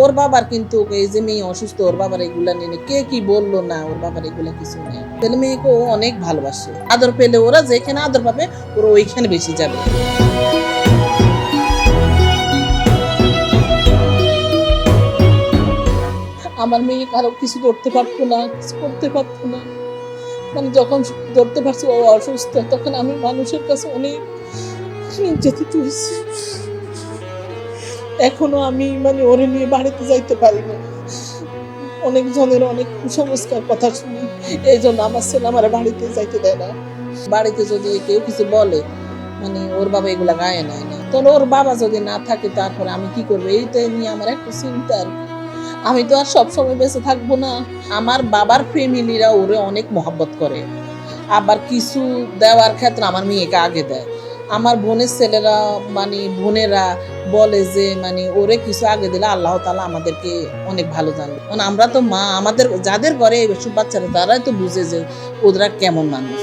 ওর বাবার কিন্তু এই যে মেয়ে অসুস্থ, ওর বাবার এগুলা নিয়ে কে কি বললো না, ওর বাবার এগুলা কিছু নেই। ছেলে মেয়েকে ও অনেক ভালোবাসে, আদর পেলে ওরা যেখানে আদর পাবে ওরা ওইখানে বেশি যাবে। আমার মেয়ে কারো কিছু ধরতে পারতো না, কিছু করতে পারতো না। মানে যখন ধরতে পারছি ও অসুস্থ, তখন আমি মানুষের কাছে অনেক নির্যাতিত হয়েছি। এখনো আমি মানে ওরে নিয়ে বাড়িতে যাইতে পারি না। অনেক জনের অনেক কুসংস্কার কথা শুনি, এই জন্য আমার ছেলে আমার বাড়িতে যাইতে দেয় না। বাড়িতে যদি কেউ কিছু বলে, মানে ওর বাবা এগুলা গায়ে নেয় না। তো ওর বাবা যদি না থাকে তারপরে আমি কি করবো, এইটাই নিয়ে আমার একটা চিন্তা আর কি। আমি তো আর সবসময় বেঁচে থাকবো না। আমার বাবার ফ্যামিলিরা ওরে অনেক মহব্বত করে, আবার কিছু দেওয়ার ক্ষেত্রে আমার মেয়েকে আগে দেয়। আমার বোনের ছেলেরা মানে বোনেরা বলে যে মানে ওরে কিছু আগে দিলে আল্লাহ তাআলা আমাদেরকে অনেক ভালো জানবে। কারণ আমরা তো মা, আমাদের যাদের ঘরে এসব বাচ্চারা তারাই তো বুঝে যে ওরা কেমন মানুষ।